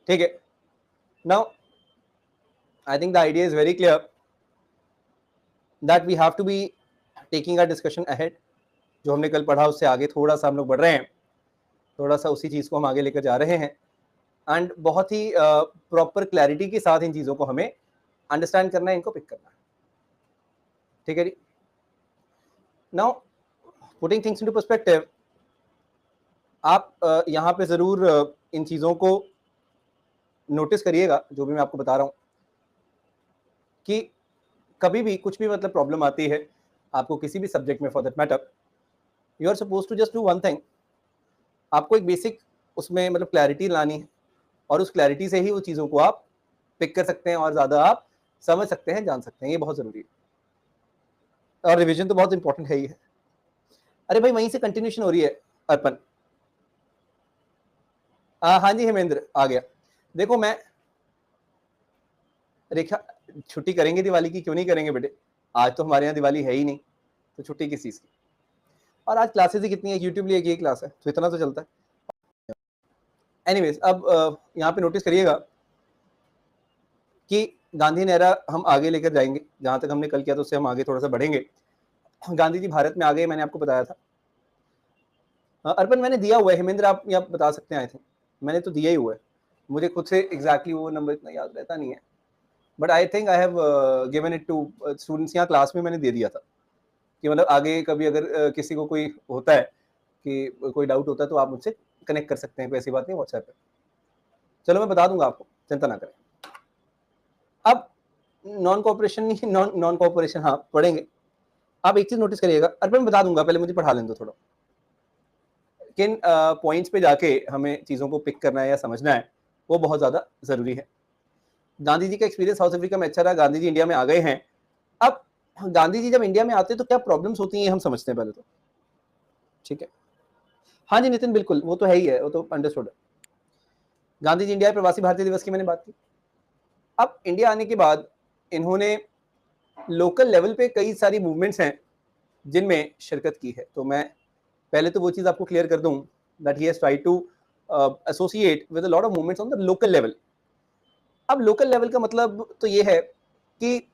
ठीक है, now I think the idea is very clear that we have to be taking our discussion ahead. जो हमने कल पढ़ा उससे आगे थोड़ा सा हम लोग बढ़ रहे हैं, थोड़ा सा उसी चीज़ को हम आगे लेकर जा रहे हैं, एंड बहुत ही प्रॉपर क्लैरिटी के साथ इन चीज़ों को हमें अंडरस्टैंड करना है, इनको पिक करना है। ठीक है जी। Now putting things into perspective, आप यहाँ पे ज़रूर इन चीज़ों को नोटिस करिएगा जो भी मैं आपको बता रहा हूँ, कि कभी भी कुछ भी मतलब प्रॉब्लम आती है आपको किसी भी सब्जेक्ट में, for that matter, you are suppose to just do one thing. आपको एक बेसिक उसमें मतलब क्लैरिटी लानी है, और उस क्लैरिटी से ही वो चीज़ों को आप पिक कर सकते हैं और ज़्यादा आप समझ सकते हैं, जान सकते हैं। ये बहुत ज़रूरी है, और रिवीजन तो बहुत इंपॉर्टेंट है ही है। अरे भाई वहीं से कंटिन्यूशन हो रही है अर्पण। हाँ जी हेमेंद्र आ गया। देखो मैं रेखा, छुट्टी करेंगे दिवाली की, क्यों नहीं करेंगे बेटे, आज तो हमारे यहाँ दिवाली है ही नहीं, तो छुट्टी किस चीज़ की। और आज क्लासेस ही कितनी है, यूट्यूब लिए एक ये क्लास है, तो इतना तो चलता है। एनीवेज, अब यहाँ पे नोटिस करिएगा कि गांधी नेहरा हम आगे लेकर जाएंगे, जहाँ तक हमने कल किया तो उससे हम आगे थोड़ा सा बढ़ेंगे। गांधी जी भारत में आ गए, मैंने आपको बताया था। अर्पण मैंने दिया हुआ है, हेमेंद्र आप यहाँ बता सकते हैं, आई थिंक मैंने तो दिया ही हुआ है, मुझे खुद से एग्जैक्टली वो नंबर इतना याद रहता नहीं है, but I think I have given it to students. यहाँ क्लास में मैंने दे दिया था कि मतलब आगे कभी अगर किसी को कोई होता है कि कोई डाउट होता है तो आप मुझसे कनेक्ट कर सकते हैं, कोई ऐसी बात नहीं, व्हाट्सएप पे। चलो मैं बता दूंगा आपको, चिंता ना करें। अब नॉन कॉपरेशन नहीं, नॉन कॉपरेशन हाँ पढ़ेंगे। आप एक चीज नोटिस करिएगा, अर्पण मैं बता दूंगा, पहले मुझे पढ़ा लें दो थोड़ा। किन पॉइंट्स पे जाके हमें चीज़ों को पिक करना है या समझना है, वो बहुत ज़्यादा ज़रूरी है। गांधी जी का एक्सपीरियंस साउथ अफ्रीका में अच्छा रहा, गांधी जी इंडिया में आ गए हैं। अब गांधी जी जब इंडिया में आते हैं तो क्या प्रॉब्लम्स होती हैं हम समझते हैं पहले तो। ठीक है, हाँ जी नितिन, बिल्कुल वो तो है ही है, वो तो अंडरस्टूड है। गांधी जी इंडिया प्रवासी भारतीय दिवस की मैंने बात की। अब इंडिया आने के बाद इन्होंने लोकल लेवल पे कई सारी मूवमेंट्स हैं जिनमें शिरकत की है। तो मैं पहले तो वो चीज़ आपको क्लियर कर दूं that he has tried to associate with a lot of movements on the local level. अब लोकल लेवल का मतलब तो ये है कि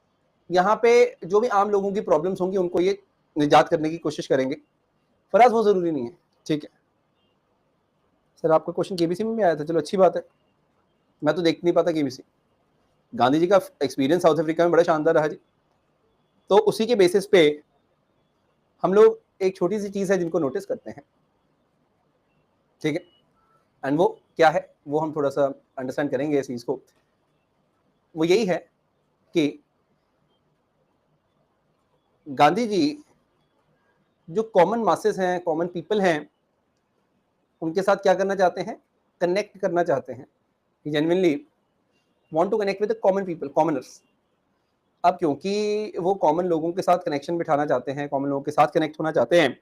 यहाँ पे जो भी आम लोगों की प्रॉब्लम्स होंगी उनको ये निजात करने की कोशिश करेंगे। फराज वो ज़रूरी नहीं है। ठीक है सर, आपका क्वेश्चन केबीसी में भी आया था, चलो अच्छी बात है, मैं तो देख नहीं पाता केबीसी। गांधी जी का एक्सपीरियंस साउथ अफ्रीका में बड़ा शानदार रहा जी, तो उसी के बेसिस पे हम लोग एक छोटी सी चीज़ है जिनको नोटिस करते हैं। ठीक है, एंड वो क्या है वो हम थोड़ा सा अंडरस्टैंड करेंगे इस चीज़ को। वो यही है कि गांधी जी जो कॉमन मासेस हैं, कॉमन पीपल हैं, उनके साथ क्या करना चाहते हैं, कनेक्ट करना चाहते हैं, genuinely want to connect with the common people, commoners. अब क्योंकि वो कॉमन लोगों के साथ कनेक्शन बिठाना चाहते हैं, कॉमन लोगों के साथ कनेक्ट होना चाहते हैं,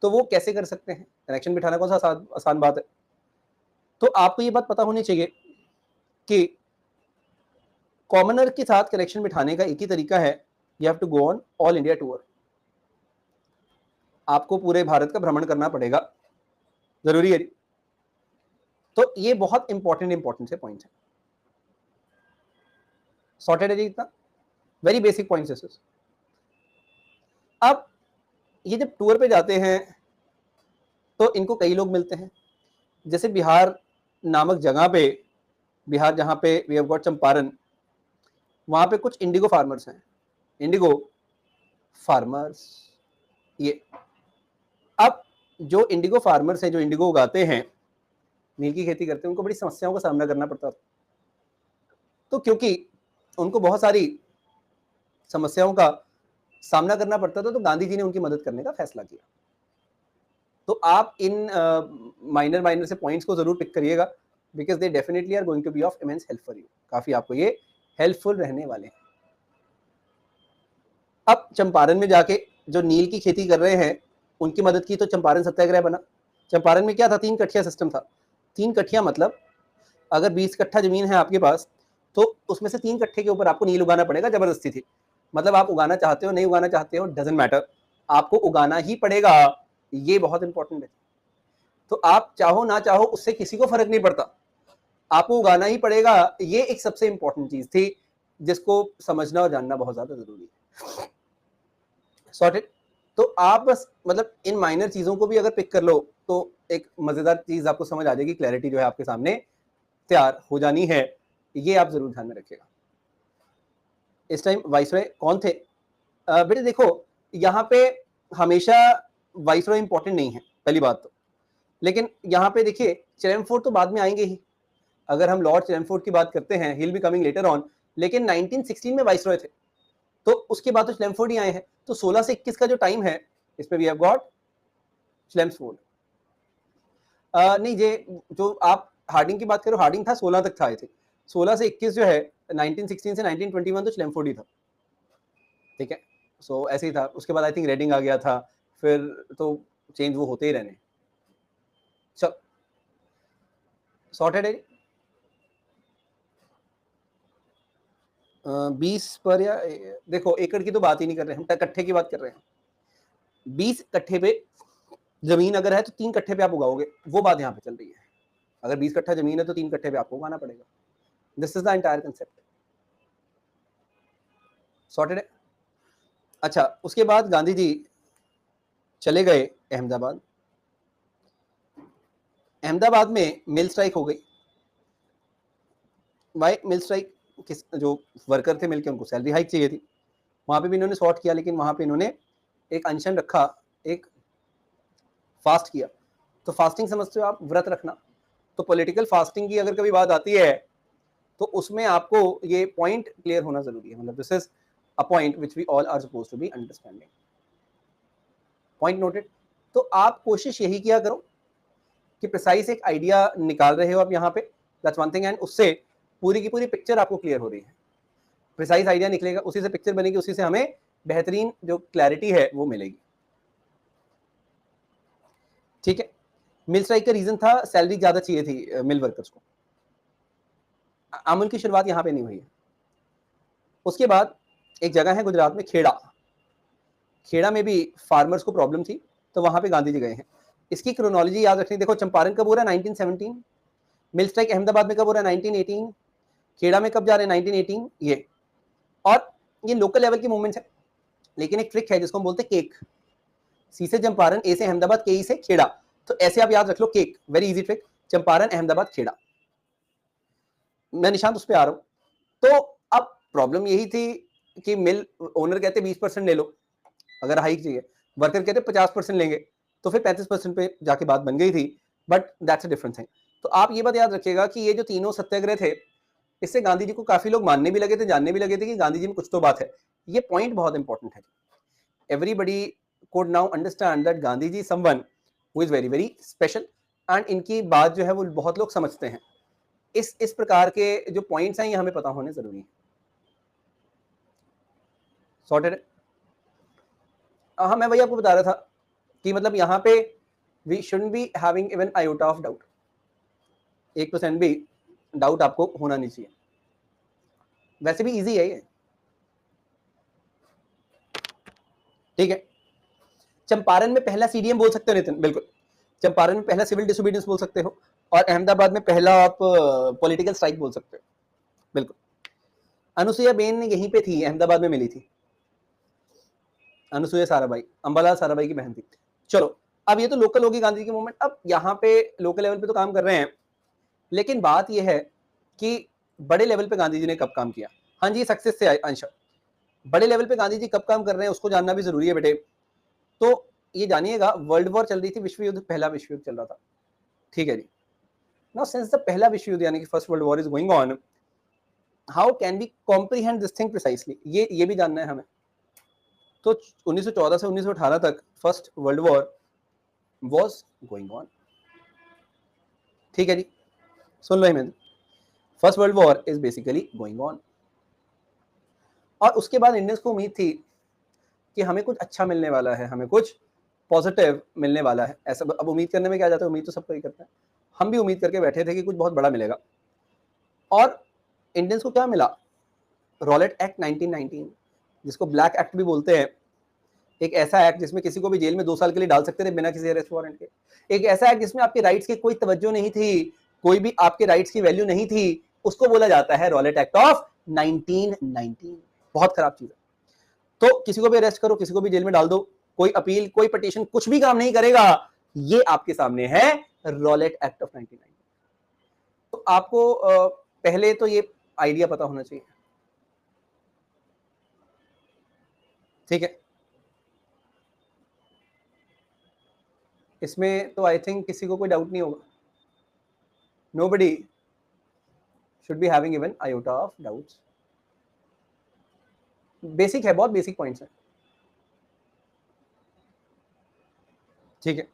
तो वो कैसे कर सकते हैं, कनेक्शन बिठाना कौन सा आसान बात है। तो आपको ये बात पता होनी चाहिए कि कॉमनर के साथ कनेक्शन बिठाने का एक ही तरीका है, you have to go on all India tour. आपको पूरे भारत का भ्रमण करना पड़ेगा, जरूरी है। तो ये बहुत इंपॉर्टेंट से पॉइंट है। सॉर्टेड है जी इतना, वेरी बेसिक पॉइंट्स। अब ये जब टूर पे जाते हैं तो इनको कई लोग मिलते हैं, जैसे बिहार नामक जगह पे, बिहार जहाँ पे वी हैव गॉट चंपारण, वहाँ पे कुछ इंडिगो फार्मर्स हैं, इंडिगो फार्मर्स ये। अब जो इंडिगो फार्मर्स हैं, जो इंडिगो उगाते हैं, नील की खेती करते हैं, उनको बड़ी समस्याओं का सामना करना पड़ता था। तो क्योंकि उनको बहुत सारी समस्याओं का सामना करना पड़ता था, तो गांधी जी ने उनकी मदद करने का फैसला किया। तो आप इन माइनर से पॉइंट्स को जरूर पिक करिएगा, because they definitely are going to be of immense help for you, काफी आपको ये हेल्पफुल रहने वाले हैं। अब चंपारण में जाके जो नील की खेती कर रहे हैं उनकी मदद की, तो चंपारण सत्याग्रह बना। चंपारण में क्या था, 3 कठिया सिस्टम था। 3 कठिया मतलब अगर 20 कट्ठा जमीन है आपके पास, तो उसमें से 3 कट्ठे के ऊपर आपको नील उगाना पड़ेगा, जबरदस्ती थी। मतलब आप उगाना चाहते हो नहीं उगाना चाहते हो, डजंट मैटर, आपको उगाना ही पड़ेगा। ये बहुत इंपॉर्टेंट है। तो आप चाहो ना चाहो उससे किसी को फर्क नहीं पड़ता, आपको उगाना ही पड़ेगा। ये एक सबसे इंपॉर्टेंट चीज थी जिसको समझना और जानना बहुत ज्यादा जरूरी है। सॉर्टेड। तो आप बस मतलब इन माइनर चीजों को भी अगर पिक कर लो तो एक मजेदार चीज आपको समझ आ जाएगी, क्लैरिटी जो है आपके सामने तैयार हो जानी है। ये आप जरूर ध्यान में रखिएगा। इस टाइम वाइसरॉय कौन थे? बेटे देखो, यहाँ पे हमेशा वाइसरॉय इंपॉर्टेंट नहीं है, पहली बात तो। लेकिन यहाँ पे देखिए, चेम्सफोर्ड तो बाद में आएंगे ही। अगर हम लॉर्ड चेम्सफोर्ड की बात करते हैं, he will be coming later on, लेकिन 1916 में वाइसरॉय थे, तो उसके बाद तो चेम्सफोर्ड ही आए हैं। तो 16 से 21 का जो टाइम है, इसमें वी हैव गॉट चेम्सफोर्ड। नहीं, ये जो आप हार्डिंग की बात करो, हार्डिंग था 16 तक था, आए थे 16 से 21 जो है 1916 से 1921 तो चेम्सफोर्ड ही था। ठीक है, सो ऐसे ही था। उसके बाद आई थिंक रेडिंग आ गया था, फिर तो चेंज वो होते ही रहने। चल सॉर्टेड है। 20 पर या देखो एकड़ की तो बात ही नहीं कर रहे हम, कट्ठे की बात कर रहे हैं। 20 कट्ठे पे जमीन अगर है तो 3 कट्ठे पे आप उगाओगे, वो बात यहाँ पे चल रही है। अगर 20 कट्ठा जमीन है तो 3 कट्ठे पे आपको उगाना पड़ेगा। This is the entire concept. Sorted है। अच्छा, उसके बाद गांधी जी चले गए अहमदाबाद। अहमदाबाद में मिल स्ट्राइक हो गई। Why mill strike? किस जो वर्कर थे मिल के, उनको सैलरी हाइक चाहिए थी। वहां पे भी इन्होंने सॉर्ट किया, लेकिन वहां पे इन्होंने एक अनशन रखा, एक फास्ट किया। तो फास्टिंग समझते हो आप, व्रत रखना। तो पॉलिटिकल फास्टिंग की अगर कभी बात आती है तो उसमें आपको ये पॉइंट क्लियर होना जरूरी है। मतलब this is a point which we all are supposed to be understanding. Point noted. तो आप कोशिश यही किया करो कि प्रिसाइज एक आइडिया निकाल रहे हो आप यहाँ पे, दैट्स वन थिंग, एंड उससे पूरी की पूरी पिक्चर आपको क्लियर हो रही है। प्रिसाइज आइडिया निकलेगा, उसी से पिक्चर बनेगी, उसी से हमें बेहतरीन जो क्लैरिटी है वो मिलेगी। ठीक है। मिल स्ट्राइक का रीजन था सैलरी ज्यादा चाहिए थी मिल वर्कर्स को। अमल की शुरुआत यहाँ पे नहीं हुई है। उसके बाद एक जगह है गुजरात में, खेड़ा। खेड़ा में भी फार्मर्स को प्रॉब्लम थी, तो वहां पे गांधी जी गए हैं। इसकी क्रोनोलॉजी याद रखनी। देखो, चंपारण कब हो रहा है? 1917। मिल स्ट्राइक अहमदाबाद में कब हो रहा है? 1918। खेड़ा में कब जा रहे हैं? 1918। ये और ये लोकल लेवल की मूवमेंट है, लेकिन एक ट्रिक है जिसको हम बोलते हैं केक। सी से चंपारण, ए से अहमदाबाद, के ई से खेड़ा। तो ऐसे आप याद रख लो, cake, very easy trick. Champaran, Ahmedabad, Kheda. मैं निशांत उस पर आ रहा हूं। तो अब प्रॉब्लम यही थी कि मिल ओनर कहते 20% ले लो अगर हाइक चाहिए, वर्कर कहते 50% लेंगे, तो फिर 35% पे जाके बात बन गई थी। But that's a different thing. तो आप ये बात याद रखिएगा कि ये जो तीनों सत्याग्रह थे, इससे गांधी जी को काफी लोग मानने भी लगे थे, जानने भी लगे थे कि गांधी जी में कुछ तो बात है। ये पॉइंट बहुत इंपॉर्टेंट है। Everybody could now understand that Gandhi ji someone who is very very special, and इनकी बात जो है वो बहुत लोग समझते हैं। इस प्रकार के जो पॉइंट्स हैं ये हमें पता होने जरूरी है। सॉर्टेड। हाँ, मैं वही आपको बता रहा था कि मतलब यहाँ पे we shouldn't be having even iota of doubt. 1% भी डाउट आपको होना नहीं चाहिए। वैसे भी इजी है ये। ठीक है। चंपारण में पहला सीडीएम बोल सकते हो नितिन, बिल्कुल। चंपारण में पहला सिविल डिसोबीडियंस बोल सकते हो, और अहमदाबाद में पहला आप पॉलिटिकल स्ट्राइक बोल सकते हो, बिल्कुल। अनुसुईया बेन ने यहीं पे थी, अहमदाबाद में मिली थी। अनुसुईया साराभाई, अंबालाल साराभाई की बहन थी। चलो, अब ये तो लोकल होगी गांधी की मूवमेंट। अब यहाँ पे लोकल लेवल पे तो काम कर रहे हैं, लेकिन बात यह है कि बड़े लेवल पे गांधी जी ने कब काम किया। हाँ जी, सक्सेस से अंश। बड़े लेवल पे गांधी जी कब काम कर रहे हैं उसको जानना भी जरूरी है बेटे। तो ये जानिएगा, वर्ल्ड वॉर चल रही थी, विश्व युद्ध, पहला विश्व युद्ध चल रहा था। ठीक है जी। नाउ सिंस द पहला विश्व युद्ध यानी कि first world war is going on, how can we comprehend this thing precisely, ये भी जानना है हमें। तो 1914 से 1918 तक first world war was going on. ठीक है जी, सुन लो Himendra, first world war is basically going on. और उसके बाद इंडियंस को उम्मीद थी कि हमें कुछ अच्छा मिलने वाला है, हमें कुछ पॉजिटिव मिलने वाला है। ऐसा अब उम्मीद करने में क्या जाता है, उम्मीद तो सबको ही करता है। हम भी उम्मीद करके बैठे थे कि कुछ बहुत बड़ा मिलेगा। और इंडियंस को क्या मिला? रॉलेट एक्ट 1919, जिसको ब्लैक एक्ट भी बोलते हैं। एक ऐसा एक्ट जिसमें किसी को भी जेल में 2 साल के लिए डाल सकते थे बिना किसी अरेस्ट वारंट के। एक ऐसा एक्ट जिसमें आपके राइट्स की कोई तवज्जो नहीं थी, कोई भी आपके राइट्स की वैल्यू नहीं थी, उसको बोला जाता है रॉलेट एक्ट ऑफ 1919। बहुत खराब चीज है। तो किसी को भी अरेस्ट करो, किसी को भी जेल में डाल दो, कोई अपील, कोई पिटीशन, कुछ भी काम नहीं करेगा। ये आपके सामने है रॉलेट एक्ट ऑफ 1919। तो आपको पहले तो ये आइडिया पता होना चाहिए, ठीक है। इसमें तो आई थिंक किसी को कोई डाउट नहीं होगा। Nobody should be having even iota of doubts. Basic है, बहुत बेसिक पॉइंट्स हैं, ठीक है।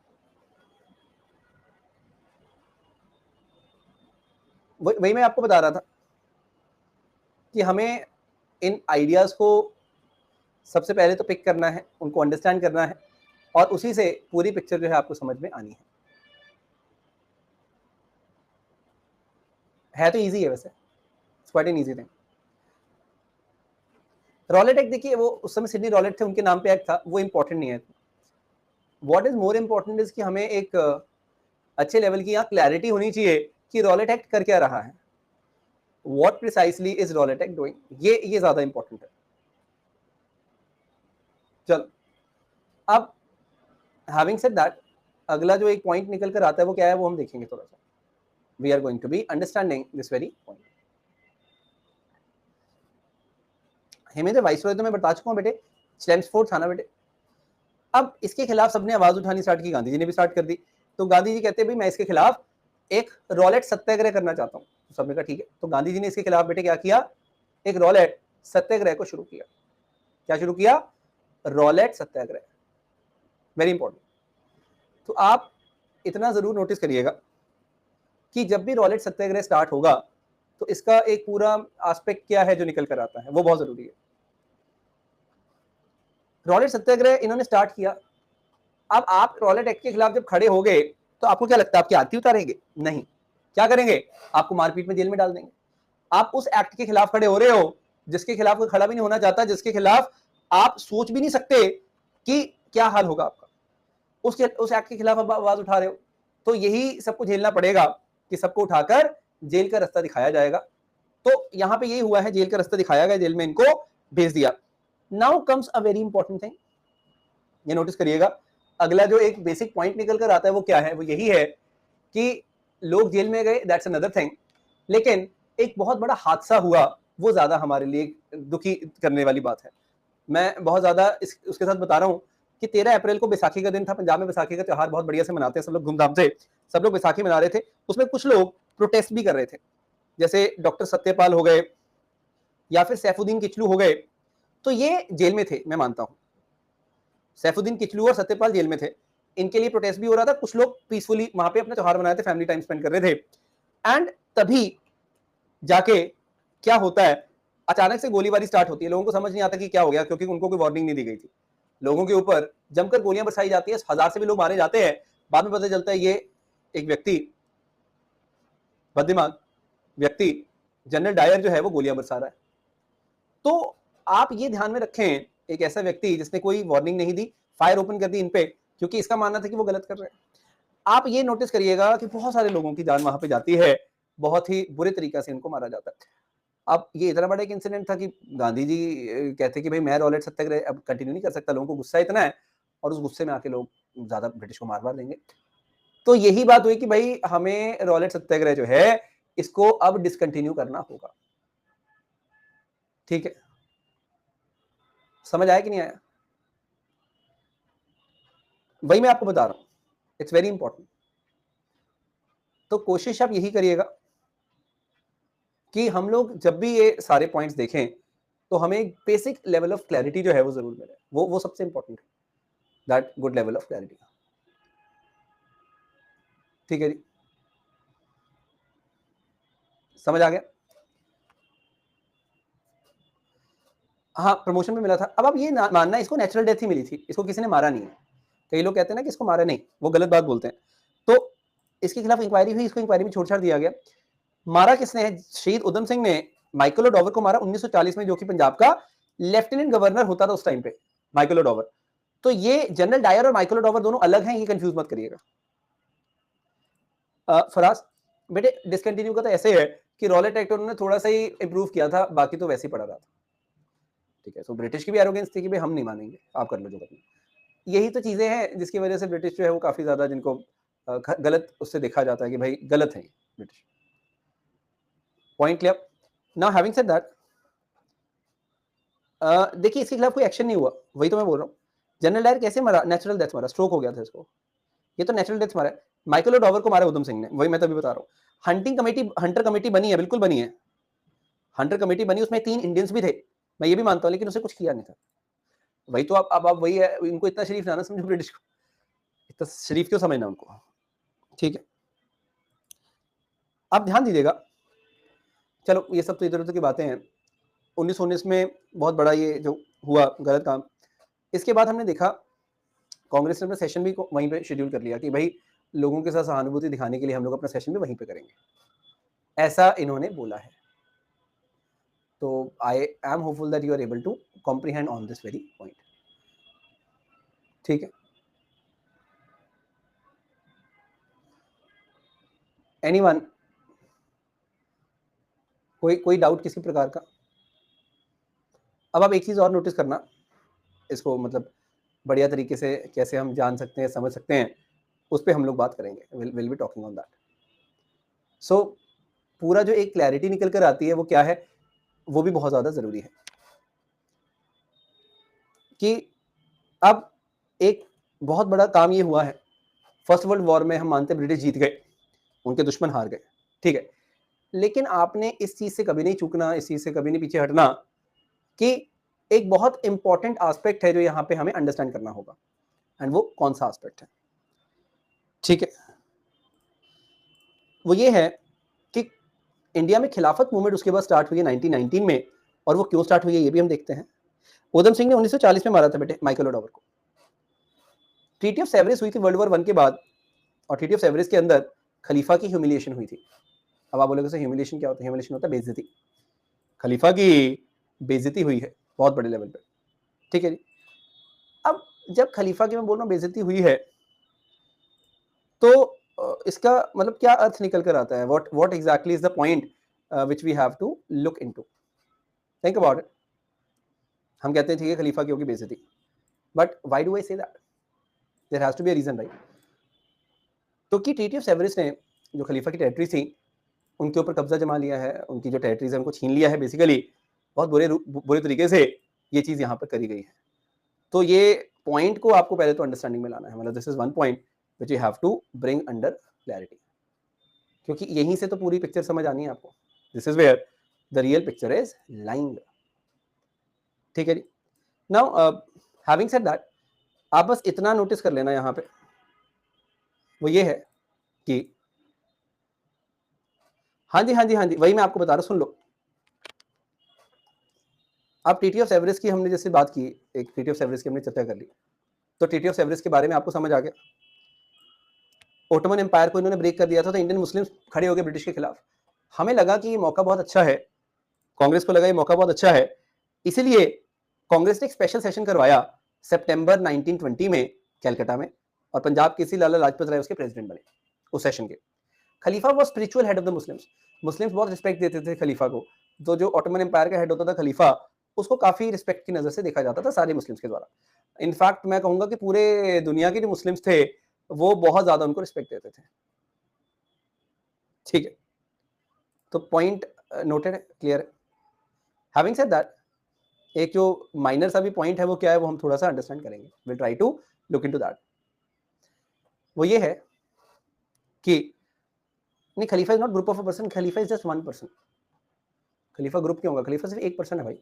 वही मैं आपको बता रहा था कि हमें इन आइडियाज को सबसे पहले तो पिक करना है, उनको अंडरस्टैंड करना है, और उसी से पूरी पिक्चर जो है आपको समझ में आनी है तो इजी है वैसे, it's quite an easy thing. Rowlatt act देखिए, वो उस समय सिडनी रॉलेट थे, उनके नाम पे एक्ट था, वो इंपॉर्टेंट नहीं है। What is more important is कि हमें एक अच्छे लेवल की यहाँ क्लैरिटी होनी चाहिए कि रॉलेट एक्ट कर क्या रहा है, what precisely is Rowlatt act doing, ये ज्यादा इंपॉर्टेंट है। चल, अब हैविंग सेड दैट, अगला जो एक पॉइंट निकल कर आता है वो क्या है, वो हम देखेंगे थोड़ा सा। We are going to be understanding this very point. Hemendra viceroy तो मैं बता चुका हूँ बेटे, चेम्सफोर्ड था ना बेटे। अब इसके खिलाफ सबने आवाज उठानी स्टार्ट की, गांधी जी ने भी स्टार्ट कर दी। तो गांधी जी कहते हैं भाई मैं इसके खिलाफ एक रॉलेट सत्याग्रह करना चाहता हूँ। तो सबने कहा ठीक है। तो गांधी जी ने इसके खिलाफ बेटे क्या किया, एक रॉलेट सत्याग्रह को शुरू किया। क्या शुरू किया, रॉलेट सत्याग्रह, वेरी इंपॉर्टेंट। तो आप इतना जरूर नोटिस करिएगा कि जब भी रॉलेट सत्याग्रह स्टार्ट होगा तो इसका एक पूरा एस्पेक्ट क्या है जो निकल कर आता है, वो बहुत जरूरी है। रॉलेट सत्याग्रह इन्होंने स्टार्ट किया। अब आप रॉलेट एक्ट के खिलाफ जब खड़े हो गए तो आपको क्या लगता है, आपकी आरती उतारेंगे? नहीं, क्या करेंगे, आपको मारपीट में जेल में डाल देंगे। आप उस एक्ट के खिलाफ खड़े हो रहे हो जिसके खिलाफ कोई खड़ा भी नहीं होना चाहता, जिसके खिलाफ आप सोच भी नहीं सकते कि क्या हाल होगा आपका, उस एक्ट के खिलाफ आप आवाज उठा रहे हो। तो यही सबको झेलना पड़ेगा कि सबको उठाकर जेल का रास्ता दिखाया जाएगा। तो यहां पे यही हुआ है, जेल का रास्ता दिखाया गया, जेल में इनको भेज दिया। Now comes a very important thing, ये नोटिस करिएगा। अगला जो एक बेसिक पॉइंट निकल कर आता है वो क्या है, वो यही है कि लोग जेल में गए, दैट्स अनदर थिंग, लेकिन एक बहुत बड़ा हादसा हुआ, वो ज्यादा हमारे लिए दुखी करने वाली बात है। मैं बहुत ज्यादा उसके साथ बता रहा हूँ कि 13 अप्रैल को बैसाखी का दिन था। पंजाब में बैसाखी का त्योहार बहुत बढ़िया से मनाते हैं सब लोग, धूमधाम से सब लोग बैसाखी मना रहे थे। उसमें कुछ लोग प्रोटेस्ट भी कर रहे थे, जैसे डॉक्टर सत्यपाल हो गए या फिर सैफुद्दीन किचलू हो गए। तो ये जेल में थे, मैं मानता हूं सैफुद्दीन किचलू और सत्यपाल जेल में थे, इनके लिए प्रोटेस्ट भी हो रहा था। कुछ लोग पीसफुली वहां पे अपना त्योहार मनाए थे, फैमिली टाइम स्पेंड कर रहे थे। एंड तभी जाके क्या होता है, अचानक से गोलीबारी स्टार्ट होती है। लोगों को समझ नहीं आता कि क्या हो गया, क्योंकि उनको कोई वार्निंग नहीं दी गई थी। लोगों के ऊपर जमकर गोलियां बरसाई जाती है, 1000 से भी लोग मारे जाते हैं। बाद में पता चलता है ये एक व्यक्ति, बददिमाग व्यक्ति जनरल डायर जो है वो गोलियां बरसा रहा है। तो आप ये ध्यान में रखें, एक ऐसा व्यक्ति जिसने कोई वार्निंग नहीं दी, फायर ओपन कर दी इन पे, क्योंकि इसका मानना था कि वो गलत कर रहे हैं। आप ये नोटिस करिएगा कि बहुत सारे लोगों की जान वहां पे जाती है, बहुत ही बुरे तरीके से इनको मारा जाता है। अब ये इतना बड़ा एक इंसिडेंट था कि गांधी जी कहते कि भाई मैं रॉलेट सत्याग्रह अब कंटिन्यू नहीं कर सकता, लोगों को गुस्सा इतना है, और उस गुस्से में आके लोग ज्यादा ब्रिटिश को मार देंगे। तो यही बात हुई कि भाई हमें रॉलेट सत्याग्रह जो है इसको अब डिसकंटिन्यू करना होगा, ठीक है। समझ आया कि नहीं आया? वही मैं आपको बता रहा हूं, इट्स वेरी इंपॉर्टेंट। तो कोशिश आप यही करिएगा कि हम लोग जब भी ये सारे पॉइंट्स देखें तो हमें एक बेसिक लेवल ऑफ क्लैरिटी जो है वो जरूर मिले, वो सबसे इंपॉर्टेंट है, that good level of clarity, ठीक है जी। समझ आ गया? हाँ, प्रमोशन में मिला था। अब आप ये मानना, इसको नेचुरल डेथ ही मिली थी, इसको किसी ने मारा नहीं है। कई लोग कहते हैं ना कि इसको मारा नहीं, वो गलत बात बोलते हैं। तो इसके खिलाफ इंक्वायरी हुई, इसको इंक्वायरी में छोड़ दिया गया। मारा किसने है, शहीद उधम सिंह ने माइकल ओडोवर को मारा 1940 में, जो कि पंजाब का लेफ्टिनेंट गवर्नर होता था उस टाइम पे, माइकल ओडोवर। तो ये जनरल डायर और माइकल ओडोवर दोनों अलग हैं, ये कंफ्यूज मत करिएगा। फराज, बेटे डिसकंटिन्यू का तो ऐसे है कि रॉलेट एक्ट उन्होंने थोड़ा सा ही इंप्रूव किया था, बाकी तो वैसे ही पड़ा रहा था। ठीक है, सो ब्रिटिश की भी एरोगेंस थी कि भाई हम नहीं मानेंगे, आप कर लो जो करना। यही तो चीजें हैं जिसकी वजह से ब्रिटिश जो है वो काफी ज्यादा जिनको गलत उससे देखा जाता है कि भाई गलत है British. Point clear? Now having said that, देखिए इसके खिलाफ कोई एक्शन नहीं हुआ, वही तो मैं बोल रहा हूँ। जनरल डायर कैसे मरा? नेचुरल डेथ मरा, स्ट्रोक हो गया था इसको, ये तो नेचुरल डेथ मारा है। माइकल ओडोवर को मारा उधम सिंह ने, वही मैं तभी बता रहा हूँ। हंटर कमेटी बनी है, बिल्कुल बनी है, हंटर कमेटी बनी, उसमें 3 इंडियंस भी थे, मैं ये भी मानता हूँ, लेकिन उसे कुछ किया नहीं था। वही तो अब आप वही है, इनको इतना शरीफ ना समझो ब्रिटिश को, इतना शरीफ क्यों समझना उनको, ठीक है। आप ध्यान दीजिएगा, चलो ये सब तो इधर उधर की बातें हैं। 1919 में बहुत बड़ा ये जो हुआ गलत काम, इसके बाद हमने देखा कांग्रेस ने अपना सेशन भी वहीं पे शेड्यूल कर लिया कि भाई लोगों के साथ सहानुभूति दिखाने के लिए हम लोग अपना सेशन भी वहीं पे करेंगे, ऐसा इन्होंने बोला है। तो I am hopeful that you are able to comprehend on this very point, ठीक है। एनीवन, कोई डाउट किसी प्रकार का? अब आप एक चीज और नोटिस करना, इसको मतलब बढ़िया तरीके से कैसे हम जान सकते हैं, समझ सकते हैं, उस पर हम लोग बात करेंगे, will be talking on that. So पूरा जो एक क्लैरिटी निकल कर आती है वो क्या है, वो भी बहुत ज्यादा जरूरी है कि अब एक बहुत बड़ा काम ये हुआ है, फर्स्ट वर्ल्ड वॉर में हम मानते ब्रिटिश जीत गए, उनके दुश्मन हार गए, ठीक है, लेकिन आपने इस चीज से कभी नहीं चूकना, इस चीज से कभी नहीं पीछे हटना कि एक बहुत इंपॉर्टेंट एस्पेक्ट है जो यहाँ पे हमें अंडरस्टैंड करना होगा, एंड वो कौन सा एस्पेक्ट है, ठीक है। वो ये है कि इंडिया में खिलाफत मूवमेंट उसके बाद स्टार्ट हुई है 1919 में, और वो क्यों स्टार्ट हुई है ये भी हम देखते हैं। उधम सिंह ने 1940 में मारा था बेटे माइकल ओडोवर को। ट्रीटी ऑफ सेवरिस हुई थी वर्ल्ड वॉर 1 के बाद, और ट्रीटी ऑफ सेवरिस के अंदर खलीफा की ह्यूमिलिएशन हुई थी। अब आप बोलोगे सर ह्यूमिलिएशन क्या होता है? ह्यूमिलिएशन होता है बेइज्जती, खलीफा की बेइज्जती हुई है बहुत बड़े लेवल पे, ठीक है जी। अब जब खलीफा की मैं बोल रहा हूँ बेइज्जती हुई है, तो इसका मतलब क्या अर्थ निकल कर आता है, what exactly is the point which we have to look into, think about it. हम कहते हैं ठीक है खलीफा की होगी बेइज्जती, but why do I say that? There has to be a reason, right? तो की ट्रीटी ऑफ सेवरिस ने जो खलीफा की टेरिटरी थी उनके ऊपर कब्जा जमा लिया है, उनकी जो टेरिटरीज है उनको छीन लिया है बेसिकली, बहुत बुरे तरीके से ये चीज यहाँ पर करी गई है। तो ये पॉइंट को आपको पहले तो अंडरस्टैंडिंग में लाना है, मतलब this is one point which you have to bring under clarity, क्योंकि यहीं से तो पूरी पिक्चर समझ आनी है आपको। This is where the real picture is lying, ठीक है जी। नाउ हैविंग सेड दैट, आप बस इतना नोटिस कर लेना यहाँ पे, वो ये है कि हाँ जी हाँ जी हाँ जी, वही मैं आपको बता रहा हूँ, सुन लो। अब ट्रीटी ऑफ सेवरिस की हमने जैसे बात की, एक ट्रीटी ऑफ सेवरिस की हमने चर्चा कर ली, तो ट्रीटी ऑफ सेवरिस के बारे में आपको समझ आ गया, ओटोमन एम्पायर को इन्होंने ब्रेक कर दिया था, तो इंडियन मुस्लिम्स खड़े हो गए ब्रिटिश के खिलाफ। हमें लगा कि ये मौका बहुत अच्छा है, कांग्रेस को लगा ये मौका बहुत अच्छा है, इसीलिए कांग्रेस ने एक स्पेशल सेशन करवाया सितंबर 1920 में कलकत्ता में, और पंजाब केसरी लाला लाजपत राय उसके प्रेसिडेंट बने उस सेशन के। खलीफा was spiritual head of the Muslims, Muslims बहुत रिस्पेक्ट देते थे खलीफा को, तो जो ऑटोमन एम्पायर का हेड होता था खलीफा, उसको काफी रिस्पेक्ट की नजर से देखा जाता था सारे मुस्लिम्स के द्वारा। इनफैक्ट मैं कहूंगा कि पूरे दुनिया के जो मुस्लिम्स थे वो बहुत ज्यादा उनको रिस्पेक्ट देते थे, ठीक है। तो पॉइंट नोटेड है, क्लियर है। हैविंग सेड दैट, एक जो माइनर सा भी पॉइंट है वो क्या है, वो हम थोड़ा सा अंडरस्टैंड करेंगे, will try to look into that. वो ये है कि नहीं, खलीफा is not group of a person, खलीफा इज जस्ट वन पर्सन। खलीफा ग्रुप क्यों होगा? खलीफा सिर्फ एक पर्सन है भाई,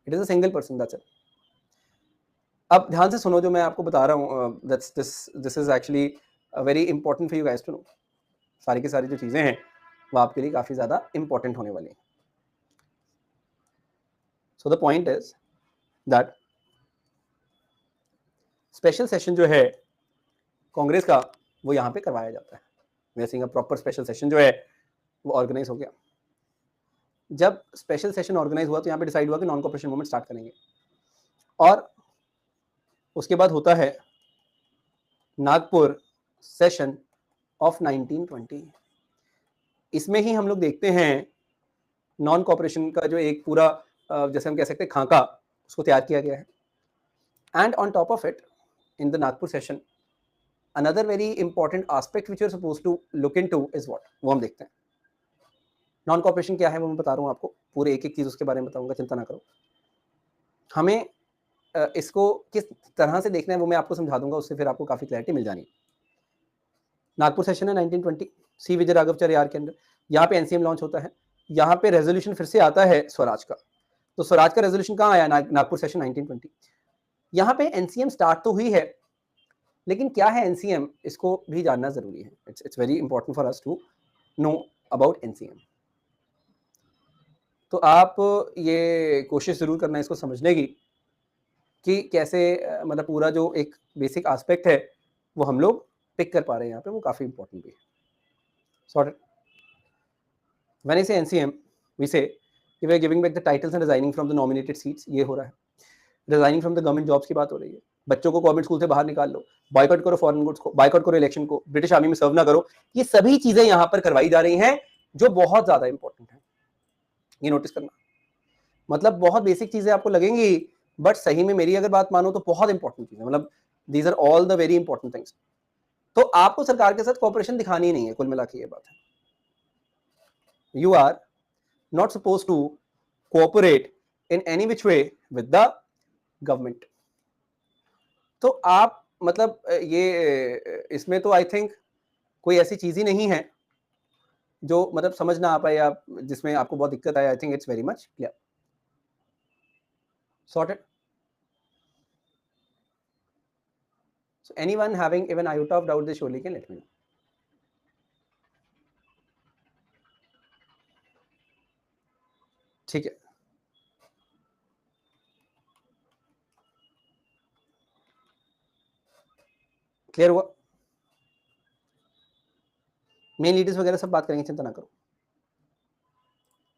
it is a single person, that's it. अब ध्यान से सुनो जो मैं आपको बता रहा हूँ, this is actually very important for you guys to know. सारी की सारी जो चीजें हैं वो आपके लिए काफी ज्यादा इंपॉर्टेंट होने वाली हैं। So the point is that special session जो है कांग्रेस का वो यहाँ पे करवाया जाता है, वैसे प्रॉपर स्पेशल सेशन जो है वो ऑर्गेनाइज हो गया। जब स्पेशल सेशन ऑर्गेनाइज हुआ तो यहाँ पे डिसाइड हुआ कि नॉन कॉपरेशन मूवमेंट स्टार्ट करेंगे, और उसके बाद होता है नागपुर सेशन ऑफ 1920। इसमें ही हम लोग देखते हैं नॉन कॉपरेशन का जो एक पूरा जैसे हम कह सकते हैं खाका, उसको तैयार किया गया है। And on top of it, in the Nagpur session, another very important aspect which you are suppose to look into is what, वो हम देखते हैं। नॉन कॉपरेशन क्या है वो मैं बता रहा हूँ आपको, पूरे एक एक चीज उसके बारे में बताऊंगा, चिंता ना करो। हमें इसको किस तरह से देखना है वो मैं आपको समझा दूंगा, उससे फिर आपको काफी क्लैरिटी मिल जानी है। नागपुर सेशन है 1920, सी विजय राघवाचार्य यार के अंदर, यहाँ पे एनसीएम लॉन्च होता है। यहाँ पे रेजोल्यूशन फिर से आता है स्वराज का। तो स्वराज का रेजोल्यूशन कहाँ आया? नागपुर सेशन 1920। यहाँ पे एनसीएम स्टार्ट तो हुई है, लेकिन क्या है एनसीएम, इसको भी जानना जरूरी है। It's very important for us to know about NCM. तो आप ये कोशिश जरूर करना इसको समझने की कि कैसे मतलब पूरा जो एक बेसिक एस्पेक्ट है वो हम लोग पिक कर पा रहे हैं यहाँ पे, वो काफी इंपॉर्टेंट भी है। सॉर्टेड। व्हेन आई से एनसीएम, वी से कि we are giving back the titles and resigning from the nominated seats, ये हो रहा है। Resigning from the government jobs की बात हो रही है। बच्चों को गवर्नमेंट स्कूल से बाहर निकाल लो, बॉयकॉट करो फॉरेन गुड्स को, बॉयकॉट करो इलेक्शन को, ब्रिटिश आर्मी में सर्व ना करो, ये सभी चीजें यहाँ पर करवाई जा रही हैं जो बहुत ज्यादा इंपॉर्टेंट है। ये नोटिस करना, मतलब बहुत बेसिक चीजें आपको लगेंगी, बट सही में मेरी अगर बात मानो तो बहुत इंपॉर्टेंट चीजें, मतलब these are all the very important things. तो आपको सरकार के साथ कोऑपरेशन दिखानी ही नहीं है, कुल मिला के ये बात है। You are not suppose to cooperate in any which way with the government. तो आप मतलब ये इसमें तो आई थिंक कोई ऐसी चीज ही नहीं है जो मतलब समझ ना आ पाए या जिसमें आपको बहुत दिक्कत आए। I think it's very much clear, sorted. So anyone having even iota of doubt, they surely can let me know. ठीक है, क्लियर हुआ? मेन लीडर्स वगैरह सब बात करेंगे, चिंता ना करो।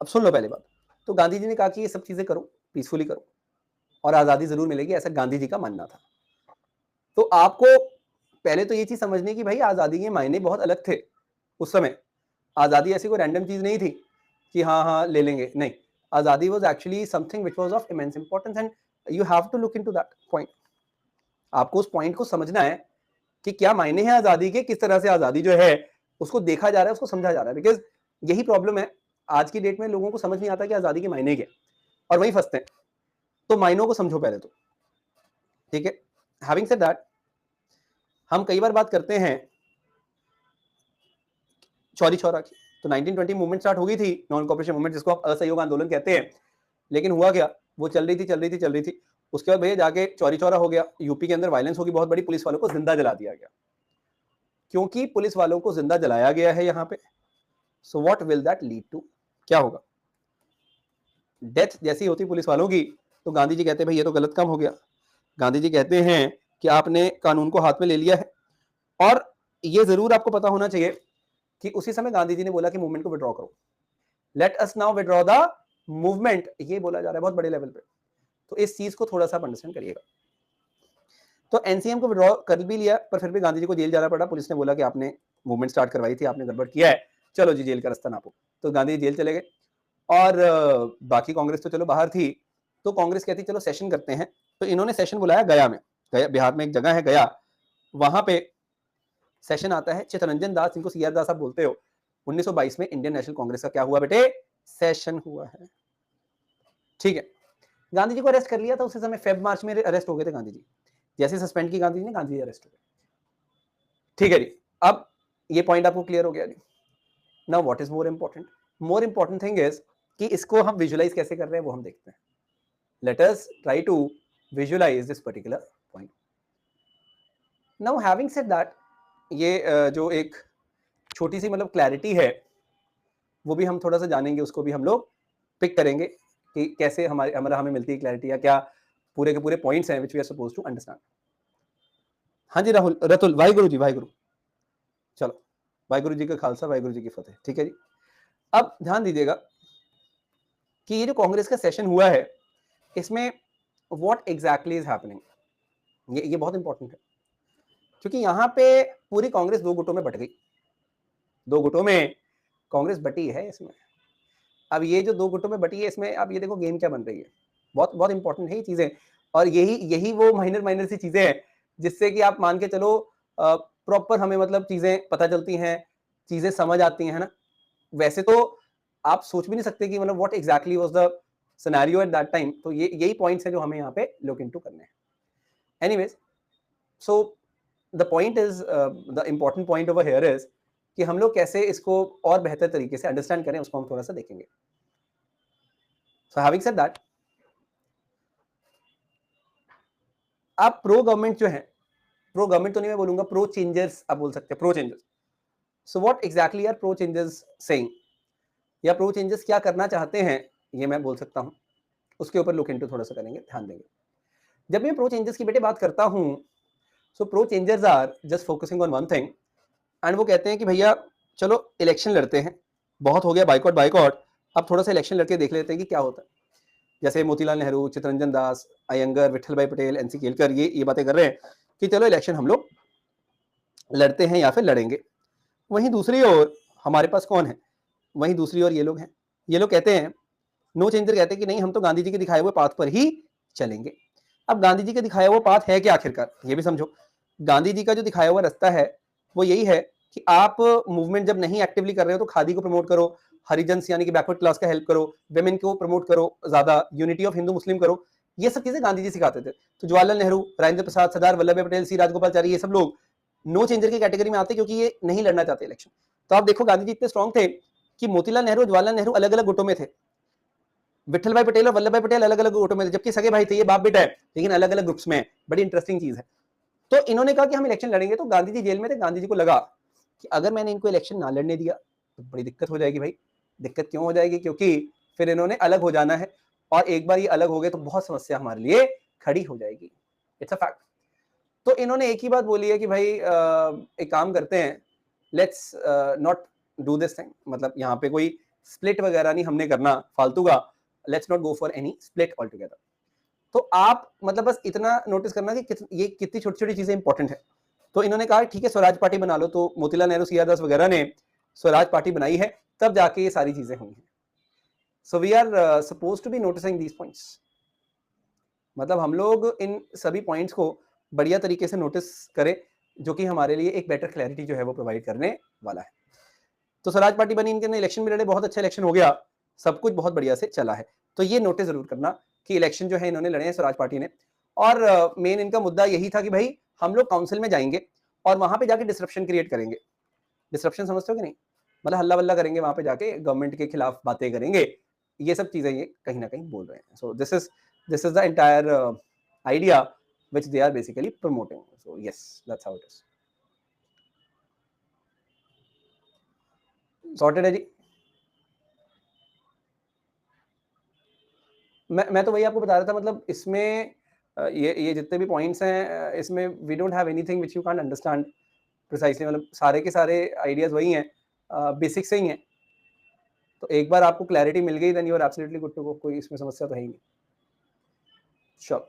अब सुन लो पहले बात। तो गांधी जी ने कहा कि ये सब चीजें करो, पीसफुली करो और आजादी जरूर मिलेगी, ऐसा गांधी जी का मानना था। तो आपको पहले तो ये चीज समझनी कि भाई आजादी के मायने बहुत अलग थे उस समय। आजादी ऐसी कोई रैंडम चीज नहीं थी कि हाँ हाँ ले लेंगे, नहीं। आजादी was actually something which was of immense importance and you have to look into that point. आपको उस पॉइंट को समझना है कि क्या मायने हैं आजादी के, किस तरह से आजादी जो है उसको देखा जा रहा है, उसको समझा जा रहा है। बिकॉज यही प्रॉब्लम है आज की डेट में, लोगों को समझ नहीं आता कि आजादी के मायने क्या और वही फंसते हैं। तो मायनों को समझो पहले तो, ठीक है। हैविंग सेड दैट, हम कई बार बात करते हैं चौरी चौरा की। तो 1920 मूवमेंट स्टार्ट हो गई थी, नॉन कॉपरेशन मूवमेंट, जिसको आप असहयोग आंदोलन कहते हैं। लेकिन हुआ क्या, वो चल रही थी। उसके बाद भैया जाके चौरी चौरा हो गया, यूपी के अंदर वायलेंस होगी बहुत बड़ी, पुलिस वालों को जिंदा जला दिया गया। क्योंकि पुलिस वालों को जिंदा जलाया गया है यहाँ पे, so what will that lead to, क्या होगा? डेथ जैसी होती पुलिस वालों की, तो गांधी जी कहते हैं भाई ये तो गलत काम हो गया। गांधी जी कहते हैं कि आपने कानून को हाथ में ले लिया है। और ये जरूर आपको पता होना चाहिए कि उसी समय गांधी जी ने बोला कि मूवमेंट को विड्रॉ करो, let us now withdraw the movement, ये बोला जा रहा है बहुत बड़े लेवल पे। तो इस चीज को थोड़ा सा अंडरस्टैंड करिएगा। तो एनसीएम को विड्रॉ कर भी लिया, पर फिर भी गांधी जी को जेल जाना पड़ा। पुलिस ने बोला कि आपने मूवमेंट स्टार्ट करवाई थी, आपने गड़बड़ किया है, चलो जी जेल का रास्ता नापो। तो गांधी जी जेल चले गए और बाकी कांग्रेस तो चलो बाहर थी। तो कांग्रेस कहती चलो सेशन करते हैं। तो इन्होंने सेशन बुलाया गया में, गया बिहार में एक जगह है गया, वहां पे सेशन आता है। चित्तरंजन दास, जिनको सीआर दास आप बोलते हो, 1922 में इंडियन नेशनल कांग्रेस का क्या हुआ बेटे? सेशन हुआ है, ठीक है। गांधी जी को अरेस्ट कर लिया था उसी समय, फेब मार्च में अरेस्ट हो गए थे गांधी जी। जैसे सस्पेंड की गांधी जी ने, गांधी जी अरेस्ट हो गए, ठीक है जी। अब ये पॉइंट आपको क्लियर हो गया जी। Now what is more important? More important thing is कि इसको हम विजुअलाइज कैसे कर रहे हैं वो हम देखते हैं। Let us try to visualise this particular point. Now having said that, ये जो एक छोटी सी मतलब क्लैरिटी है वो भी हम थोड़ा सा जानेंगे, उसको भी हम लोग पिक करेंगे कि कैसे हमें मिलती है क्लैरिटी, या क्या पूरे के पूरे पॉइंट्स हैं which we are supposed to understand. हाँ जी राहुल, रतुल, वाहिगुरु जी, वाहिगुरु। चलो, वाहिगुरु जी का खालसा, वाहिगुरु जी की फतेह, ठीक है जी। अब ध्यान दीजिएगा कि ये जो कांग्रेस का सेशन हुआ है, इसमें व्हाट एग्जैक्टली इज हैपनिंग, ये बहुत इंपॉर्टेंट है। क्योंकि यहाँ पे पूरी कांग्रेस दो गुटों में बट गई। दो गुटों में कांग्रेस बटी है इसमें। अब ये जो 2 गुटों में बटी है, इसमें आप ये देखो गेम क्या बन रही है। बहुत बहुत इंपॉर्टेंट है ये चीज़ें, और यही वो माइनर सी चीज़ें हैं जिससे कि आप मान के चलो प्रॉपर हमें मतलब चीज़ें पता चलती हैं, चीज़ें समझ आती हैं, है ना? वैसे तो आप सोच भी नहीं सकते कि मतलब what exactly was the scenario at that time. तो ये यही पॉइंट्स हैं जो हमें यहाँ पे लुक इनटू करने हैं। Anyways, so the point is the important point over here is कि हम लोग कैसे इसको और बेहतर तरीके से अंडरस्टैंड करें, उसको हम थोड़ा-सा देखेंगे। सो हैविंग सेड दैट, आप प्रो गवर्नमेंट जो है, प्रो गवर्नमेंट तो नहीं मैं बोलूँगा, प्रो चेंजर्स आप बोल सकते हैं, pro changers. So what exactly are pro changers saying, या प्रो चेंजर्स क्या करना चाहते हैं, ये मैं बोल सकता हूँ। उसके ऊपर लुक इनटू थोड़ा-सा करेंगे, ध्यान देंगे। जब मैं प्रो चेंजर्स की बेटे बात करता हूँ, so pro changers are just focusing on one thing, and वो कहते हैं कि भैया चलो इलेक्शन लड़ते हैं, बहुत हो गया बायकॉट, अब थोड़ा-सा इलेक्शन लड़के देख लेते हैं कि क्या होता है। जैसे मोतीलाल नेहरू, चित्तरंजन दास, अयंगर, विट्ठल भाई पटेल, एनसी केलकर ये बातें कर रहे हैं कि चलो इलेक्शन हम लोग लड़ते हैं या फिर लड़ेंगे। वहीं दूसरी ओर हमारे पास कौन है? वहीं दूसरी ओर ये लोग हैं। ये लोग कहते हैं, नो चेंजर कहते हैं कि नहीं, हम तो गांधी जी के दिखाए हुए पाथ पर ही चलेंगे। अब गांधी जी के दिखाया हुआ पाथ है क्या आखिरकार? ये भी समझो। गांधी जी का जो दिखाया हुआ रास्ता है वो यही है कि आप मूवमेंट जब नहीं एक्टिवली कर रहे हो तो खादी को प्रमोट करो, हरिजन्स यानी कि बैकवर्ड क्लास का हेल्प करो, वेमेन को प्रमोट करो, ज्यादा यूनिटी ऑफ हिंदू मुस्लिम करो। ये सब चीजें गांधी जी सिखाते थे। तो जवाहरलाल नेहरू, राजेंद्र प्रसाद, सरदार वल्लभ भाई पटेल, सी राजगोपालचारी, ये सब लोग नो चेंजर की कैटेगरी में आते क्योंकि ये नहीं लड़ना चाहते इलेक्शन। तो आप देखो गांधी जी इतने स्ट्रॉन्ग थे कि मोतीलाल नेहरू, जवाहरलाल नेहरू अलग अलग गुटों में थे, विट्ठल भाई पटेल और वल्लभ भाई पटेल अलग अलग गुटों में थे, जबकि सगे भाई थे, ये बाप बेटा है, लेकिन अलग अलग ग्रुप्स में। बड़ी इंटरेस्टिंग चीज है। तो इन्होंने कहा कि हम इलेक्शन लड़ेंगे। तो गांधी जी जेल में थे, गांधी जी को लगा कि अगर मैंने इनको इलेक्शन ना लड़ने दिया तो बड़ी दिक्कत हो जाएगी भाई। दिक्कत क्यों हो जाएगी? क्योंकि फिर इन्होंने अलग हो जाना है, और एक बार ये अलग हो गए तो बहुत समस्या हमारे लिए खड़ी हो जाएगी। It's a fact. तो इन्होंने एक ही बात बोली है कि भाई एक काम करते हैं, let's not do this thing, मतलब यहाँ पे कोई स्प्लिट वगैरह नहीं हमने करना फालतू का, let's not go for any split all together. तो आप मतलब बस इतना नोटिस करना कि ये कितनी छोटी छोटी चीजें इंपॉर्टेंट है। तो इन्होंने कहा ठीक है स्वराज पार्टी बना लो, तो मोतीलाल नेहरू, सी आर दास वगैरह ने स्वराज पार्टी बनाई है, तब जाके ये सारी चीजें हुई हैं। So we are suppose to be noticing these points, मतलब हम लोग इन सभी पॉइंट्स को बढ़िया तरीके से नोटिस करें, जो कि हमारे लिए एक बेटर क्लैरिटी जो है वो प्रोवाइड करने वाला है। तो स्वराज पार्टी बनी, इनके इलेक्शन में लड़े, बहुत अच्छा इलेक्शन हो गया, सब कुछ बहुत बढ़िया से चला है। तो ये नोटिस जरूर करना कि इलेक्शन जो है इन्होंने लड़े हैं स्वराज पार्टी ने, और मेन इनका मुद्दा यही था कि भाई हम लोग काउंसिल में जाएंगे और वहां पे जाके डिसरप्शन क्रिएट करेंगे। डिसरप्शन समझते हो कि नहीं? मतलब हल्ला वल्ला करेंगे, वहां पे जाके गवर्नमेंट के खिलाफ बातें करेंगे, ये सब चीजें ये कहीं ना कहीं बोल रहे हैं। So this is the entire idea which they are basically promoting. So yes, that's how it is. Sorted है जी। मैं तो वही आपको बता रहा था, मतलब इसमें ये जितने भी पॉइंट्स हैं, इसमें we don't have anything which you can't understand precisely, मतलब सारे के सारे आइडियाज वही हैं, बेसिक से ही हैं। तो एक बार आपको क्लैरिटी मिल गई, then you are absolutely good to go, कोई इसमें समस्या तो है ही नहीं। श्योर।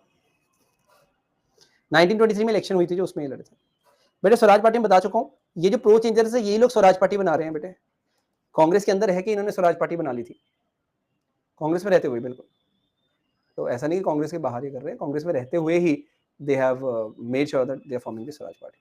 1923 में इलेक्शन हुई थी जो, उसमें ये लड़े थे बेटे। स्वराज पार्टी में बता चुका हूँ, ये जो प्रो चेंजर्स है यही लोग स्वराज पार्टी बना रहे हैं बेटे। कांग्रेस के अंदर है कि इन्होंने स्वराज पार्टी बना ली थी, कांग्रेस में रहते हुए। बिल्कुल। तो ऐसा नहीं कि कांग्रेस के बाहर ही कर रहे हैं, कांग्रेस में रहते हुए ही they have made sure that they are forming the Swaraj party.